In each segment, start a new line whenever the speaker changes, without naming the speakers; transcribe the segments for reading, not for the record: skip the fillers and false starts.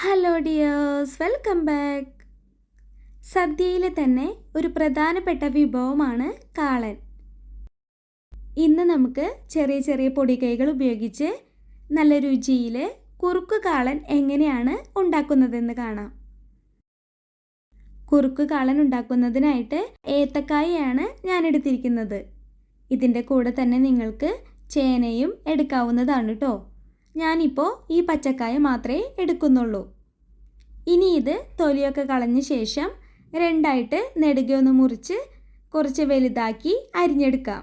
Hello dears, welcome back. സദ്യയിലെ തന്നെ ഒരു പ്രധാനപ്പെട്ട വിഭവമാണ് കാളൻ. ഇന്ന് നമുക്ക് ചെറിയ ചെറിയ പൊടിക്കൈകൾ ഉപയോഗിച്ച് നല്ല രുചിയിൽ കുറുക്ക് കാളൻ എങ്ങനെയാണ് ഉണ്ടാക്കുന്നതെന്ന് കാണാം. കുറുക്ക് കാളൻ ഉണ്ടാക്കുന്നതിനായിട്ട് ഏത്തക്കായയാണ് ഞാൻ എടുത്തിരിക്കുന്നത്. ഇതിൻ്റെ കൂടെ തന്നെ നിങ്ങൾക്ക് ചേനയും എടുക്കാവുന്നതാണ് കേട്ടോ. ഞാനിപ്പോൾ ഈ പച്ചക്കായ മാത്രമേ എടുക്കുന്നുള്ളൂ. ഇനി ഇത് തൊലിയൊക്കെ കളഞ്ഞ ശേഷം രണ്ടായിട്ട് നെടുകയൊന്ന് മുറിച്ച് കുറച്ച് വലുതാക്കി അരിഞ്ഞെടുക്കാം.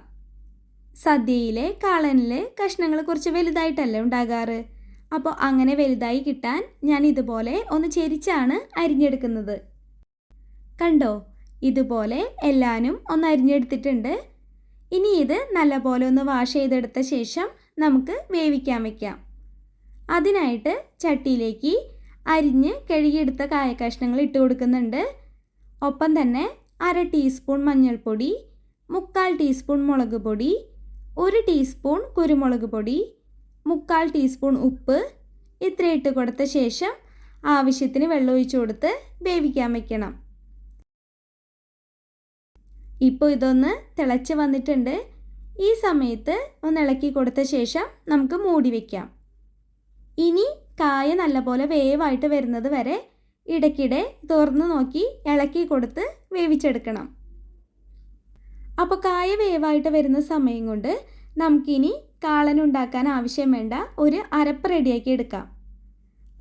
സദ്യയിലെ കാളനിലെ കഷ്ണങ്ങൾ കുറച്ച് വലുതായിട്ടല്ലേ ഉണ്ടാകാറ്. അപ്പോൾ അങ്ങനെ വലുതായി കിട്ടാൻ ഞാൻ ഇതുപോലെ ഒന്ന് ചെരിച്ചാണ് അരിഞ്ഞെടുക്കുന്നത്. കണ്ടോ, ഇതുപോലെ എല്ലാനും ഒന്ന് അരിഞ്ഞെടുത്തിട്ടുണ്ട്. ഇനി ഇത് നല്ലപോലെ ഒന്ന് വാഷ് ചെയ്തെടുത്ത ശേഷം നമുക്ക് വേവിക്കാൻ വയ്ക്കാം. അതിനായിട്ട് ചട്ടിയിലേക്ക് അരിഞ്ഞ് കഴുകിയെടുത്ത കായ കഷ്ണങ്ങൾ ഇട്ട് കൊടുക്കുന്നുണ്ട്. ഒപ്പം തന്നെ 1/2 ടീസ്പൂൺ മഞ്ഞൾപ്പൊടി, 3/4 ടീസ്പൂൺ മുളക് പൊടി, 1 ടീസ്പൂൺ കുരുമുളക് പൊടി, 3/4 ടീസ്പൂൺ ഉപ്പ് ഇത്ര ഇട്ട് കൊടുത്ത ശേഷം ആവശ്യത്തിന് വെള്ളം ഒഴിച്ചു കൊടുത്ത് വേവിക്കാൻ വയ്ക്കണം. ഇപ്പോൾ ഇതൊന്ന് തിളച്ച് വന്നിട്ടുണ്ട്. ഈ സമയത്ത് ഒന്ന് ഇളക്കി കൊടുത്ത ശേഷം നമുക്ക് മൂടി വയ്ക്കാം. ഇനി കായ നല്ലപോലെ വേവായിട്ട് വരുന്നത് വരെ ഇടയ്ക്കിടെ തുറന്ന് നോക്കി ഇളക്കി കൊടുത്ത് വേവിച്ചെടുക്കണം. അപ്പോൾ കായ വേവായിട്ട് വരുന്ന സമയം കൊണ്ട് നമുക്കിനി കാളൻ ഉണ്ടാക്കാൻ ആവശ്യം വേണ്ട ഒരു അരപ്പ് റെഡിയാക്കി എടുക്കാം.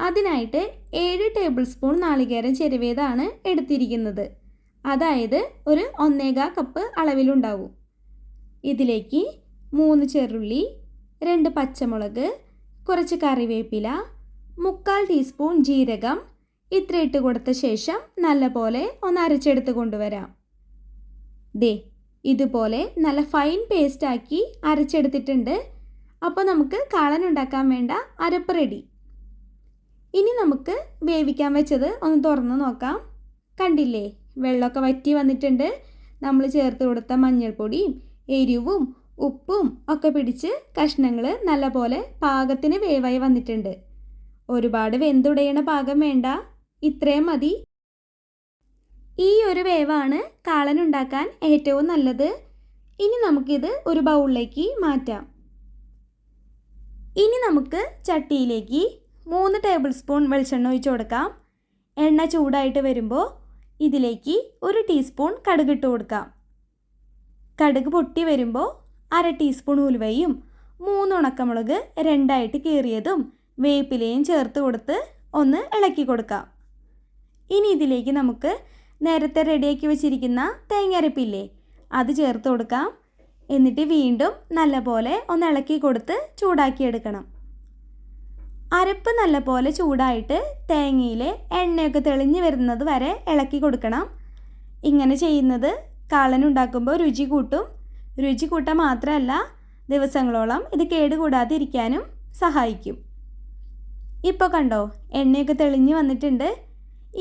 അതിനായിട്ട് 7 ടേബിൾ സ്പൂൺ നാളികേരം ചിരവിയതാണ് എടുത്തിരിക്കുന്നത്. അതായത് ഒരു 1/4 കപ്പ് അളവിലുണ്ടാവും. ഇതിലേക്ക് 3 ചെറുള്ളി, 2 പച്ചമുളക്, കുറച്ച് കറിവേപ്പില, 3/4 ടീസ്പൂൺ ജീരകം ഇത്ര ഇട്ട് കൊടുത്ത ശേഷം നല്ലപോലെ ഒന്ന് അരച്ചെടുത്ത് കൊണ്ടുവരാം. ഇതുപോലെ നല്ല ഫൈൻ പേസ്റ്റാക്കി അരച്ചെടുത്തിട്ടുണ്ട്. അപ്പോൾ നമുക്ക് കാളൻ ഉണ്ടാക്കാൻ വേണ്ട അരപ്പ് റെഡി. ഇനി നമുക്ക് വേവിക്കാൻ വെച്ചത് ഒന്ന് തുറന്ന് നോക്കാം. കണ്ടില്ലേ, വെള്ളമൊക്കെ വറ്റി വന്നിട്ടുണ്ട്. നമ്മൾ ചേർത്ത് കൊടുത്ത മഞ്ഞൾപ്പൊടിയും എരിവും ഉപ്പും ഒക്കെ പിടിച്ച് കഷ്ണങ്ങൾ നല്ലപോലെ പാകത്തിന് വേവായി വന്നിട്ടുണ്ട്. ഒരുപാട് വെന്തുടയണ പാകം വേണ്ട, ഇത്രയും മതി. ഈ ഒരു വേവാണ് കാളൻ ഉണ്ടാക്കാൻ ഏറ്റവും നല്ലത്. ഇനി നമുക്കിത് ഒരു ബൗളിലേക്ക് മാറ്റാം. ഇനി നമുക്ക് ചട്ടിയിലേക്ക് 3 ടേബിൾ സ്പൂൺ വെളിച്ചെണ്ണ ഒഴിച്ചു കൊടുക്കാം. എണ്ണ ചൂടായിട്ട് വരുമ്പോൾ ഇതിലേക്ക് 1 ടീസ്പൂൺ കടുക് ഇട്ട് കൊടുക്കാം. കടുക് പൊട്ടി വരുമ്പോൾ 1/2 ടീസ്പൂൺ ഉലുവയും 3 ഉണക്കമുളക് രണ്ടായിട്ട് കീറിയതും വേപ്പിലയും ചേർത്ത് കൊടുത്ത് ഒന്ന് ഇളക്കി കൊടുക്കാം. ഇനി ഇതിലേക്ക് നമുക്ക് നേരത്തെ റെഡിയാക്കി വെച്ചിരിക്കുന്ന തേങ്ങ അത് ചേർത്ത് കൊടുക്കാം. എന്നിട്ട് വീണ്ടും നല്ലപോലെ ഒന്ന് ഇളക്കി കൊടുത്ത് ചൂടാക്കിയെടുക്കണം. അരപ്പ് നല്ലപോലെ ചൂടായിട്ട് തേങ്ങയിലെ എണ്ണയൊക്കെ തെളിഞ്ഞ് വരുന്നത് വരെ ഇളക്കി കൊടുക്കണം. ഇങ്ങനെ ചെയ്യുന്നത് കാളൻ ഉണ്ടാക്കുമ്പോൾ രുചി കൂട്ടും. രുചി കൂട്ടാൻ മാത്രമല്ല, ദിവസങ്ങളോളം ഇത് കേടുകൂടാതെ ഇരിക്കാനും സഹായിക്കും. ഇപ്പോൾ കണ്ടോ, എണ്ണയൊക്കെ തെളിഞ്ഞ് വന്നിട്ടുണ്ട്.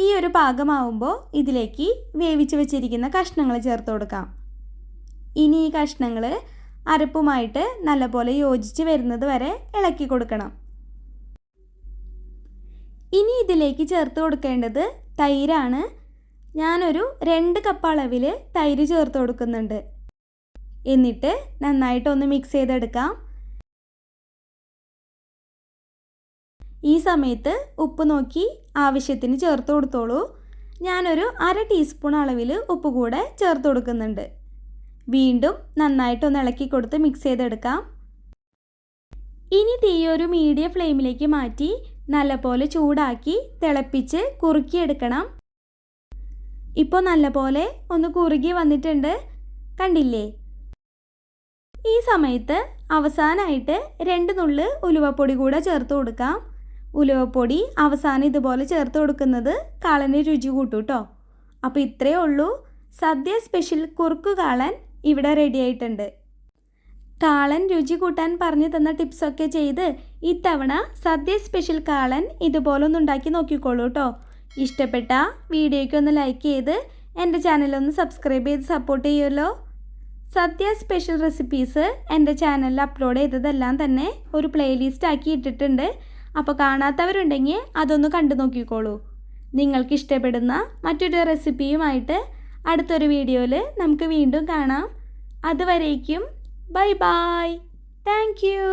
ഈ ഒരു പാകമാവുമ്പോൾ ഇതിലേക്ക് വേവിച്ച് വെച്ചിരിക്കുന്ന കഷ്ണങ്ങൾ ചേർത്ത് കൊടുക്കാം. ഇനി ഈ കഷ്ണങ്ങൾ അരപ്പുമായിട്ട് നല്ലപോലെ യോജിച്ച് വരുന്നത് വരെ ഇളക്കി കൊടുക്കണം. ഇനി ഇതിലേക്ക് ചേർത്ത് കൊടുക്കേണ്ടത് തൈരാണ്. ഞാനൊരു 2 കപ്പ് അളവിൽ തൈര് ചേർത്ത് കൊടുക്കുന്നുണ്ട്. എന്നിട്ട് നന്നായിട്ടൊന്ന് മിക്സ് ചെയ്തെടുക്കാം. ഈ സമയത്ത് ഉപ്പ് നോക്കി ആവശ്യത്തിന് ചേർത്ത് കൊടുത്തോളൂ. ഞാനൊരു 1/2 ടീസ്പൂൺ അളവിൽ ഉപ്പ് കൂടെ ചേർത്ത് കൊടുക്കുന്നുണ്ട്. വീണ്ടും നന്നായിട്ടൊന്ന് ഇളക്കി കൊടുത്ത് മിക്സ് ചെയ്തെടുക്കാം. ഇനി തീ ഒരു മീഡിയം ഫ്ലെയിമിലേക്ക് മാറ്റി നല്ലപോലെ ചൂടാക്കി തിളപ്പിച്ച് കുറുക്കിയെടുക്കണം. ഇപ്പോൾ നല്ലപോലെ ഒന്ന് കുറുകി വന്നിട്ടുണ്ട്, കണ്ടില്ലേ. ഈ സമയത്ത് അവസാനമായിട്ട് 2 നുള്ള് ഉലുവപ്പൊടി കൂടെ ചേർത്ത് കൊടുക്കാം. ഉലുവപ്പൊടി അവസാനം ഇതുപോലെ ചേർത്ത് കൊടുക്കുന്നത് കാളന് രുചി കൂട്ടും കേട്ടോ. അപ്പോൾ ഇത്രയേ ഉള്ളൂ, സദ്യ സ്പെഷ്യൽ കുറുക്ക് കാളൻ ഇവിടെ റെഡി ആയിട്ടുണ്ട്. കാളൻ രുചി കൂട്ടാൻ പറഞ്ഞു തന്ന ടിപ്സൊക്കെ ചെയ്ത് ഇത്തവണ സദ്യ സ്പെഷ്യൽ കാളൻ ഇതുപോലെ ഒന്ന് ഉണ്ടാക്കി നോക്കിക്കോളൂ കേട്ടോ. ഇഷ്ടപ്പെട്ട വീഡിയോയ്ക്ക് ഒന്ന് ലൈക്ക് ചെയ്ത് എൻ്റെ ചാനലൊന്ന് സബ്സ്ക്രൈബ് ചെയ്ത് സപ്പോർട്ട് ചെയ്യുമല്ലോ. സദ്യ സ്പെഷ്യൽ റെസിപ്പീസ് എൻ്റെ ചാനലിൽ അപ്ലോഡ് ചെയ്തതെല്ലാം തന്നെ ഒരു പ്ലേലിസ്റ്റ് ആക്കി ഇട്ടിട്ടുണ്ട്. അപ്പോൾ കാണാത്തവരുണ്ടെങ്കിൽ അതൊന്ന് കണ്ടു നോക്കിക്കോളൂ. നിങ്ങൾക്ക് ഇഷ്ടപ്പെടുന്ന മറ്റൊരു റെസിപ്പിയുമായിട്ട് അടുത്തൊരു വീഡിയോയിൽ നമുക്ക് വീണ്ടും കാണാം. അതുവരേക്കും ബൈ ബൈ. Thank you.